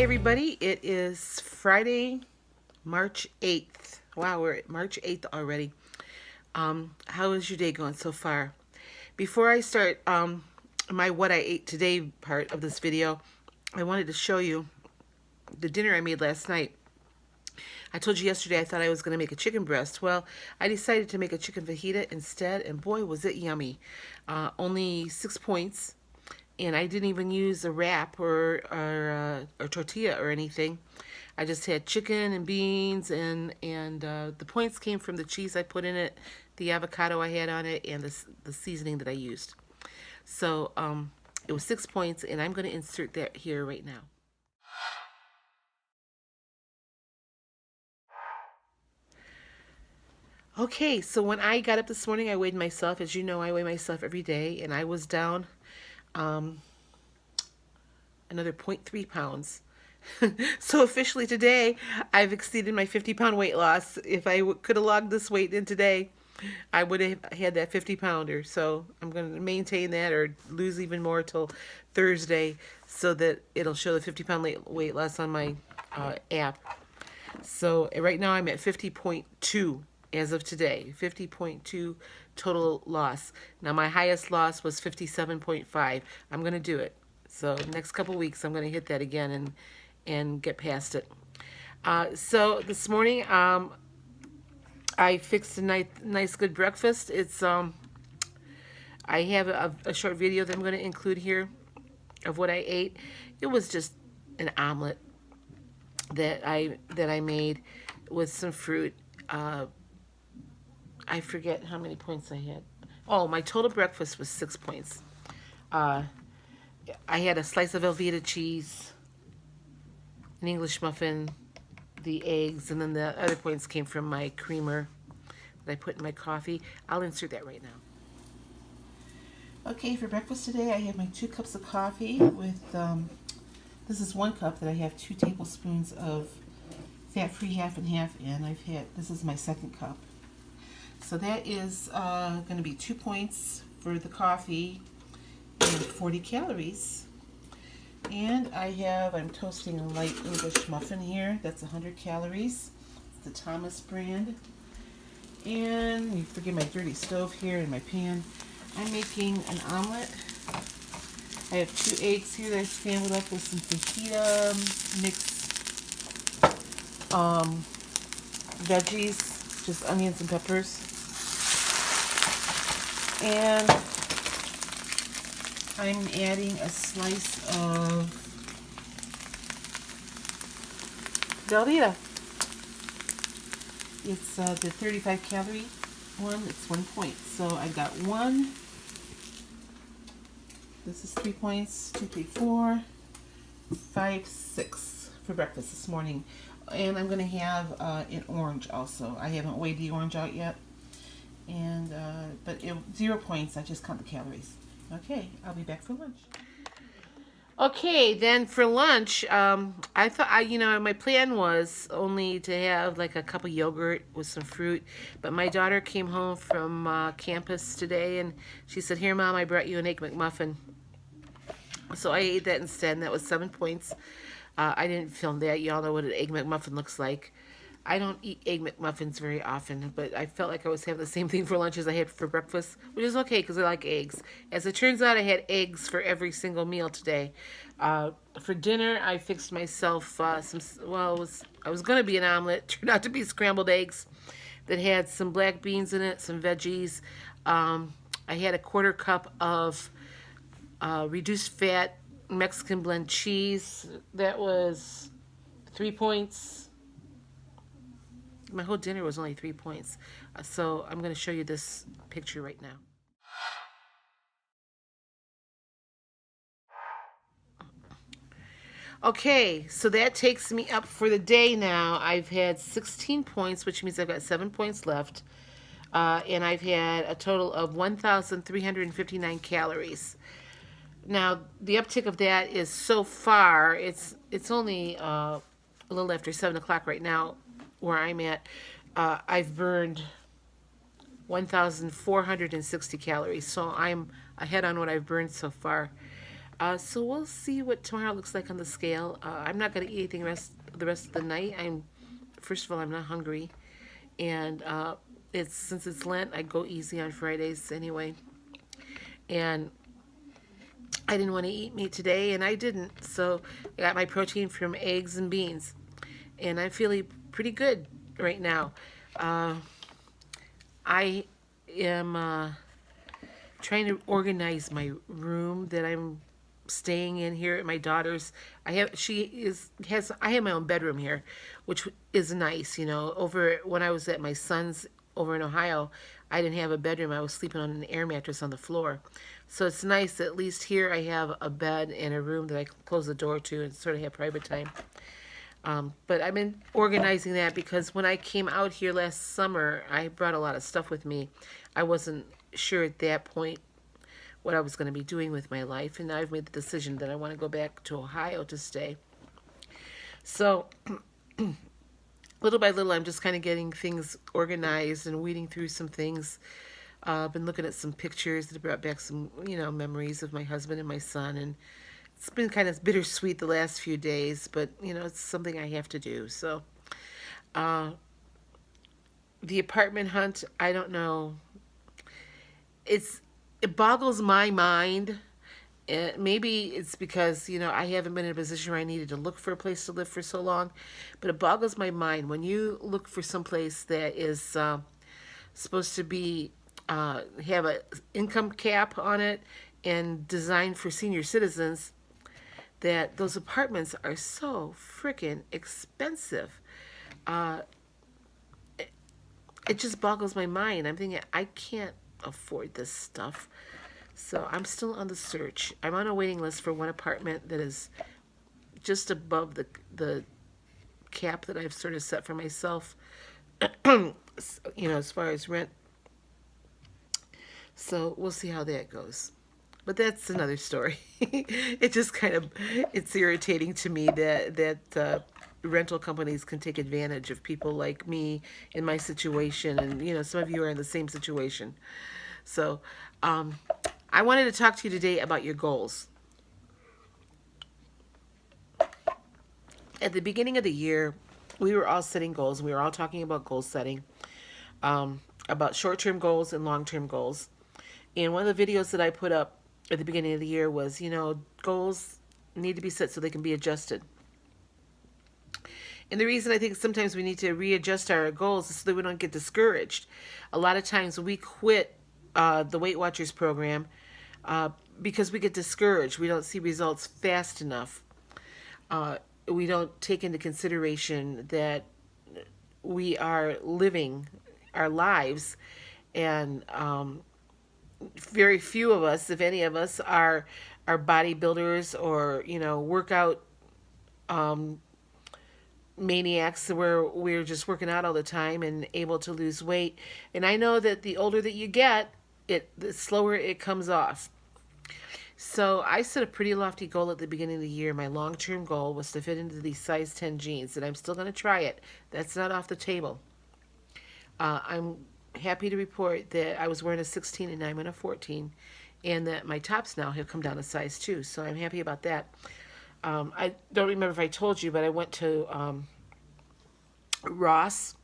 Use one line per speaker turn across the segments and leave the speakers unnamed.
everybody, it is Friday, March 8th. Wow, we're at March 8th already. How is your day going so far? Before I start my what I ate today part of this video, I wanted to show you the dinner I made last night. I told you yesterday I thought I was going to make a chicken breast. Well, I decided to make a chicken fajita instead, and boy, was it yummy. Only 6 points. And I didn't even use a wrap or a tortilla or anything. I just had chicken and beans, and the points came from the cheese I put in it, the avocado I had on it, and the seasoning that I used. So it was 6 points, and I'm going to insert that here right now. Okay, so when I got up this morning, I weighed myself. As you know, I weigh myself every day, and I was down another 0.3 pounds. So officially today, I've exceeded my 50-pound weight loss. If I could have logged this weight in today, I would have had that 50-pounder. So I'm going to maintain that or lose even more till Thursday so that it'll show the 50-pound weight loss on my app. So right now I'm at 50.2 as of today, 50.2 total loss. Now my highest loss was 57.5. I'm going to do it. So next couple weeks I'm going to hit that again and get past it. So this morning I fixed a nice good breakfast. It's I have a short video that I'm going to include here of what I ate. It was just an omelet that I made with some fruit. I forget how many points I had. Oh, my total breakfast was 6 points. I had a slice of Velveeta cheese, an English muffin, the eggs, and then the other points came from my creamer that I put in my coffee. I'll insert that right now. Okay, for breakfast today, I have my 2 cups of coffee with, this is 1 cup that I have 2 tablespoons of fat-free half and half in. This is my 2nd cup. So that is going to be 2 points for the coffee and 40 calories. And I'm toasting a light English muffin here. That's 100 calories. It's the Thomas brand. And you forget my dirty stove here in my pan. I'm making an omelet. I have 2 eggs here that I scrambled up with some fajita mixed veggies, just onions and peppers. And I'm adding a slice of Velveeta. It's the 35 calorie one. It's 1 point. So I got 1. This is 3 points. 2, 3, 4, 5, 6 for breakfast this morning. And I'm going to have an orange also. I haven't weighed the orange out yet. And but 0 points. I just count the calories. Okay, I'll be back for lunch. Okay, then for lunch, I thought my plan was only to have like a cup of yogurt with some fruit. But my daughter came home from campus today, and she said, "Here, Mom, I brought you an Egg McMuffin." So I ate that instead, and that was 7 points. I didn't film that. Y'all know what an Egg McMuffin looks like. I don't eat Egg McMuffins very often, but I felt like I was having the same thing for lunch as I had for breakfast, which is okay because I like eggs. As it turns out, I had eggs for every single meal today. For dinner, I fixed myself I was going to be an omelet. Turned out to be scrambled eggs that had some black beans in it, some veggies. I had a 1/4 cup of reduced fat Mexican blend cheese. That was 3 points. My whole dinner was only 3 points. So I'm going to show you this picture right now. Okay, so that takes me up for the day now. I've had 16 points, which means I've got 7 points left. And I've had a total of 1,359 calories. Now, the uptick of that is so far, it's only a little after 7 o'clock right now where I'm at. I've burned 1,460 calories, so I'm ahead on what I've burned so far. So we'll see what tomorrow looks like on the scale. I'm not going to eat anything the rest of the night. First of all, I'm not hungry, and since it's Lent, I go easy on Fridays anyway. And I didn't want to eat meat today, and I didn't. So I got my protein from eggs and beans, and I'm feeling pretty good right now. I am trying to organize my room that I'm staying in here at my daughter's. I have my own bedroom here, which is nice. Over when I was at my son's over in Ohio, I didn't have a bedroom. I was sleeping on an air mattress on the floor. So it's nice that at least here I have a bed and a room that I can close the door to and sort of have private time. But I've been organizing that because when I came out here last summer, I brought a lot of stuff with me. I wasn't sure at that point what I was going to be doing with my life, and now I've made the decision that I want to go back to Ohio to stay. So little by little, I'm just kind of getting things organized and weeding through some things. I've been looking at some pictures that brought back some, memories of my husband and my son, and it's been kind of bittersweet the last few days, but, it's something I have to do. So, the apartment hunt, I don't know. It boggles my mind. Maybe it's because, I haven't been in a position where I needed to look for a place to live for so long, but it boggles my mind when you look for some place that is supposed to be have an income cap on it and designed for senior citizens, that those apartments are so freaking expensive. It just boggles my mind. I'm thinking, I can't afford this stuff. So I'm still on the search. I'm on a waiting list for one apartment that is just above the cap that I've sort of set for myself, as far as rent. So we'll see how that goes. But that's another story. It's irritating to me that rental companies can take advantage of people like me in my situation. And, some of you are in the same situation. So I wanted to talk to you today about your goals. At the beginning of the year, we were all setting goals. We were all talking about goal setting, about short-term goals and long-term goals. And one of the videos that I put up at the beginning of the year was, goals need to be set so they can be adjusted. And the reason I think sometimes we need to readjust our goals is so that we don't get discouraged. A lot of times we quit the Weight Watchers program because we get discouraged. We don't see results fast enough. We don't take into consideration that we are living our lives, and very few of us, if any of us, are bodybuilders or workout maniacs where we're just working out all the time and able to lose weight. And I know that the older that you get, the slower it comes off. So I set a pretty lofty goal at the beginning of the year. My long-term goal was to fit into these size 10 jeans, and I'm still going to try it. That's not off the table. I'm happy to report that I was wearing a 16 and now I'm in a 14, and that my tops now have come down a size 2. So I'm happy about that. I don't remember if I told you, but I went to Ross.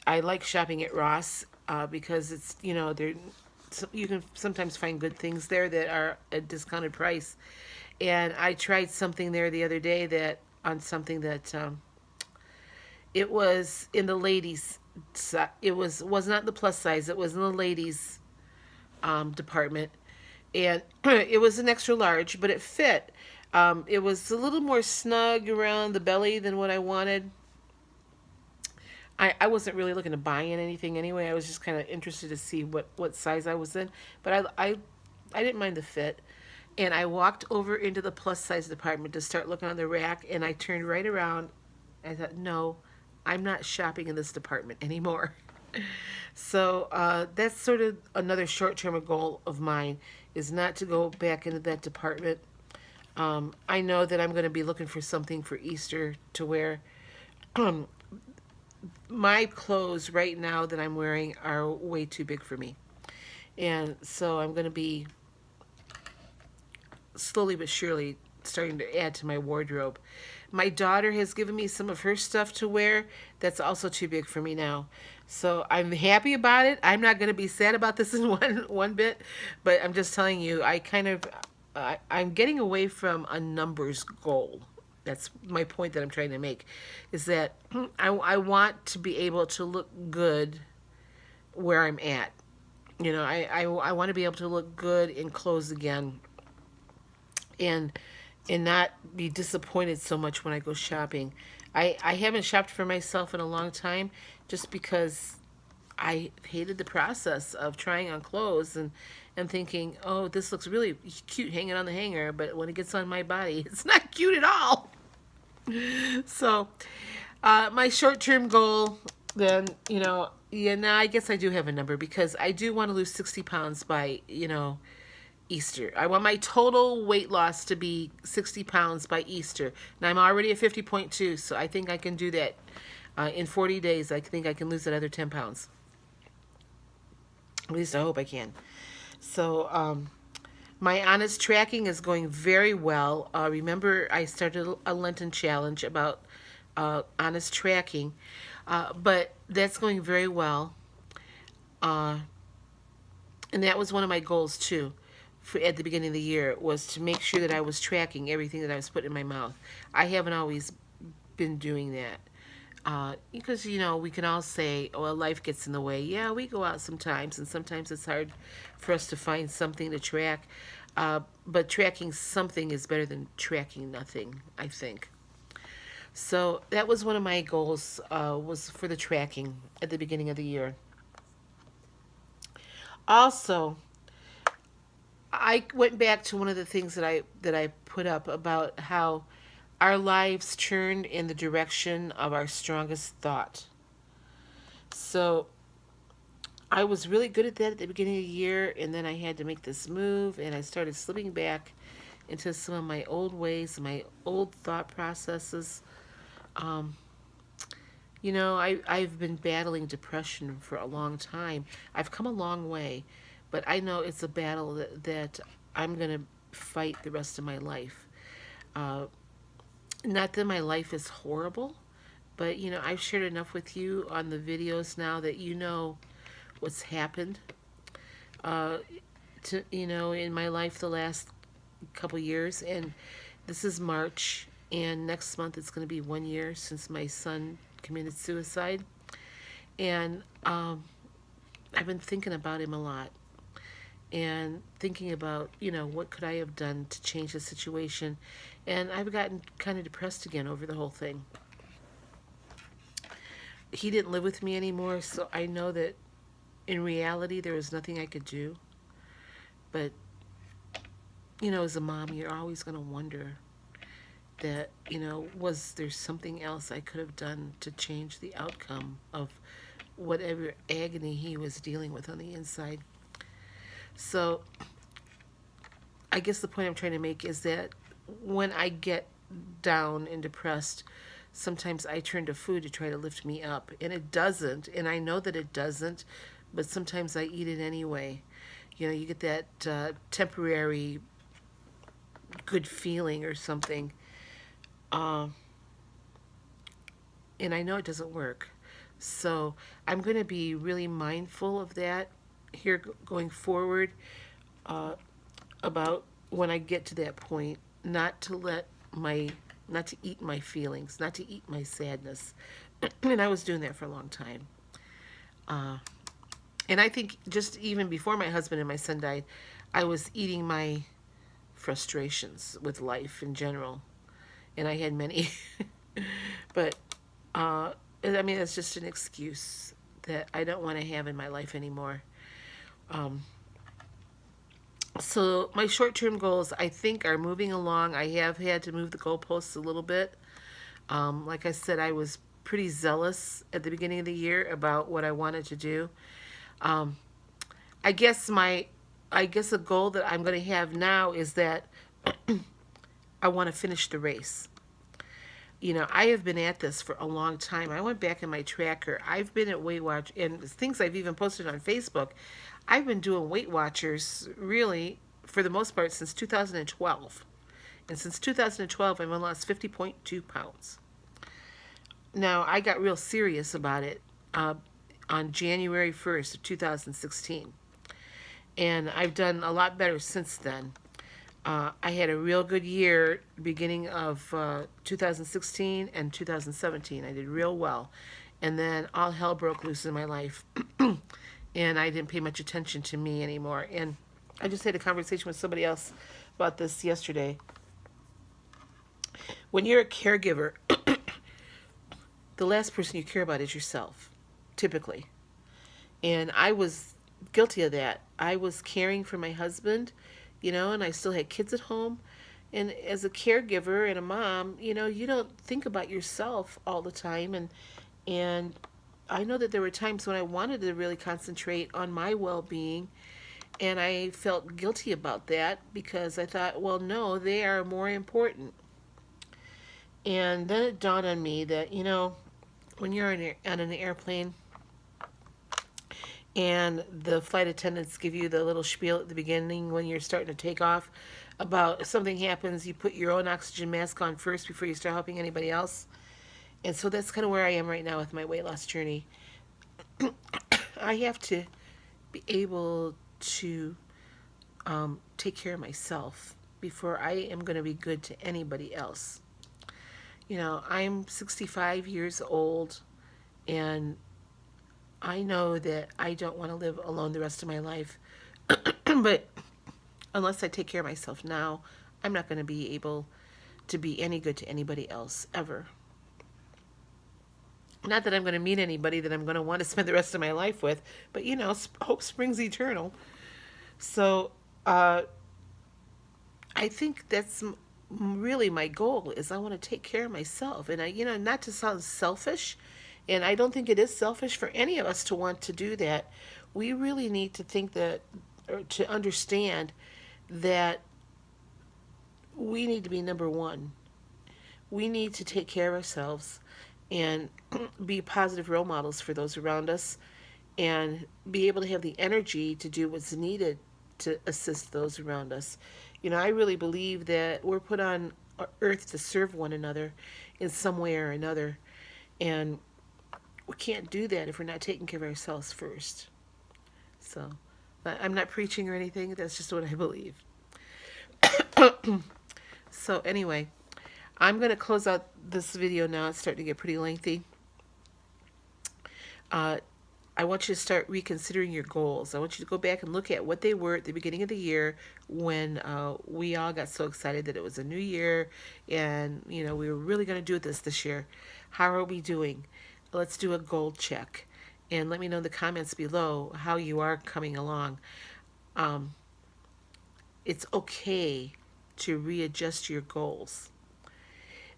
I like shopping at Ross because it's, you can sometimes find good things there that are at a discounted price. And I tried something there the other day on something that it was in the ladies. It was not the plus size. It was in the ladies department, and it was an extra large, but it fit. It was a little more snug around the belly than what I wanted. I wasn't really looking to buy in anything anyway. I was just kind of interested to see what size I was in. But I didn't mind the fit. And I walked over into the plus size department to start looking on the rack, and I turned right around. I thought, no, I'm not shopping in this department anymore. So that's sort of another short-term goal of mine, is not to go back into that department. I know that I'm going to be looking for something for Easter to wear. My clothes right now that I'm wearing are way too big for me. And so I'm going to be
slowly but surely starting to add to my wardrobe. My daughter has given me some of her stuff to wear that's also too big for me now. So I'm happy about it. I'm not going to be sad about this in one bit, but I'm just telling you, I'm getting away from a numbers goal. That's my point that I'm trying to make, is that I want to be able to look good where I'm at. I want to be able to look good in clothes again, and not be disappointed so much when I go shopping. I haven't shopped for myself in a long time, just because I hated the process of trying on clothes and thinking, oh, this looks really cute hanging on the hanger, but when it gets on my body, it's not cute at all. So, my short term goal, then, yeah, now I guess I do have a number, because I do want to lose 60 pounds by, Easter. I want my total weight loss to be 60 pounds by Easter. Now I'm already at 50.2, so I think I can do that. In 40 days, I think I can lose another 10 pounds. At least I hope I can. So, my honest tracking is going very well. Remember, I started a Lenten challenge about honest tracking, but that's going very well. Uh, and that was one of my goals too. At the beginning of the year, was to make sure that I was tracking everything that I was putting in my mouth. I haven't always been doing that. Because, we can all say, oh, well, life gets in the way. Yeah, we go out sometimes, and sometimes it's hard for us to find something to track. But tracking something is better than tracking nothing, I think. So that was one of my goals, was for the tracking at the beginning of the year. Also, I went back to one of the things that I put up about how our lives turned in the direction of our strongest thought. So I was really good at that at the beginning of the year, and then I had to make this move, and I started slipping back into some of my old ways, my old thought processes. Um, I've been battling depression for a long time. I've come a long way, but I know it's a battle that I'm going to fight the rest of my life. Uh, Not that my life is horrible, but I've shared enough with you on the videos now that you know what's happened. Uh, in my life the last couple years, and this is March, and next month it's going to be 1 year since my son committed suicide, and I've been thinking about him a lot, and thinking about, what could I have done to change the situation. And I've gotten kind of depressed again over the whole thing. He didn't live with me anymore, so I know that in reality there was nothing I could do. But, as a mom, you're always going to wonder that, was there something else I could have done to change the outcome of whatever agony he was dealing with on the inside. So I guess the point I'm trying to make is that when I get down and depressed, sometimes I turn to food to try to lift me up. And it doesn't. And I know that it doesn't. But sometimes I eat it anyway. You get that temporary good feeling or something. Uh, and I know it doesn't work. So I'm going to be really mindful of that here going forward, uh, about when I get to that point, not to not to eat my feelings, not to eat my sadness. And I was doing that for a long time. Uh, and I think just even before my husband and my son died, I was eating my frustrations with life in general. And I had many. But, I mean, it's just an excuse that I don't want to have in my life anymore. Um, so my short-term goals, I think, are moving along. I have had to move the goalposts a little bit. Like I said, I was pretty zealous at the beginning of the year about what I wanted to do. Um, I guess I guess a goal that I'm going to have now is that I want to finish the race. I have been at this for a long time. I went back in my tracker. I've been at Weight Watch, and things I've even posted on Facebook. I've been doing Weight Watchers really for the most part since 2012. And since 2012, I've lost 50.2 pounds. Now, I got real serious about it on January 1st of 2016. And I've done a lot better since then. I had a real good year beginning of 2016 and 2017. I did real well. And then all hell broke loose in my life. And I didn't pay much attention to me anymore. And I just had a conversation with somebody else about this yesterday. When you're a caregiver, the last person you care about is yourself, typically. And I was guilty of that. I was caring for my husband, and I still had kids at home. And as a caregiver and a mom, you don't think about yourself all the time. And I know that there were times when I wanted to really concentrate on my well-being, and I felt guilty about that because I thought, well, no, they are more important. And then it dawned on me that, when you're on an airplane and the flight attendants give you the little spiel at the beginning when you're starting to take off about if something happens, you put your own oxygen mask on first before you start helping anybody else. And so that's kind of where I am right now with my weight loss journey. I have to be able to take care of myself before I am going to be good to anybody else. I'm 65 years old, and I know that I don't want to live alone the rest of my life. But unless I take care of myself now, I'm not going to be able to be any good to anybody else, ever. Not that I'm going to meet anybody that I'm going to want to spend the rest of my life with, but hope springs eternal. So I think that's really my goal, is I want to take care of myself. And not to sound selfish, and I don't think it is selfish for any of us to want to do that. We really need to think that, or to understand that we need to be number one. We need to take care of ourselves and be positive role models for those around us, and be able to have the energy to do what's needed to assist those around us. I really believe that we're put on earth to serve one another in some way or another. And we can't do that if we're not taking care of ourselves first. So, I'm not preaching or anything. That's just what I believe. So anyway, I'm going to close out this video now. It's starting to get pretty lengthy. I want you to start reconsidering your goals. I want you to go back and look at what they were at the beginning of the year when we all got so excited that it was a new year and, we were really going to do this year. How are we doing? Let's do a goal check. And let me know in the comments below how you are coming along. It's okay to readjust your goals.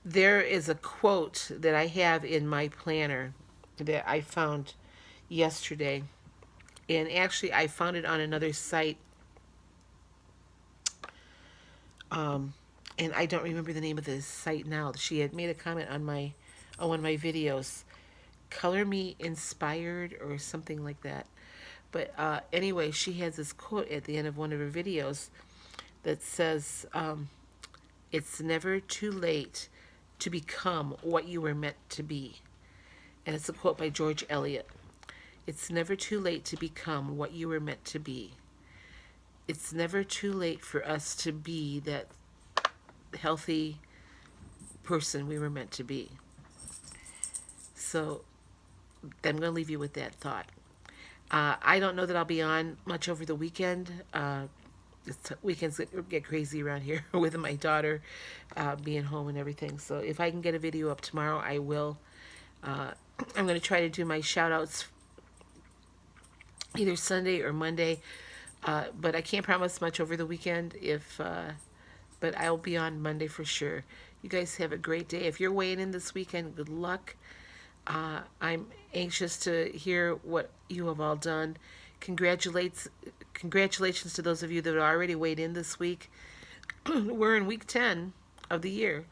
There is a quote that I have in my planner that I found yesterday, and actually I found it on another site, and I don't remember the name of the site now. She had made a comment on one of my videos, Color Me Inspired or something like that. But anyway, she has this quote at the end of one of her videos that says, it's never too late to become what you were meant to be. And it's a quote by George Eliot. It's never too late to become what you were meant to be. It's never too late for us to be that healthy person we were meant to be. So I'm going to leave you with that thought. I don't know that I'll be on much over the weekend. Weekends get crazy around here with my daughter being home and everything. So if I can get a video up tomorrow, I will. I'm going to try to do my shout outs either Sunday or Monday, but I can't promise much over the weekend. But I'll be on Monday for sure. You guys have a great day. If you're weighing in this weekend, good luck. I'm anxious to hear what you have all done. Congratulations to those of you that already weighed in this week. We're in week 10 of the year.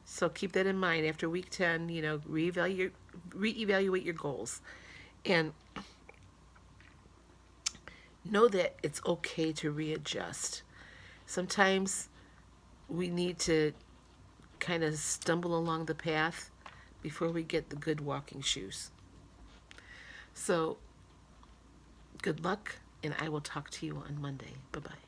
So keep that in mind. After week 10, reevaluate your goals. And know that it's okay to readjust. Sometimes we need to kind of stumble along the path before we get the good walking shoes. So, good luck, and I will talk to you on Monday. Bye bye.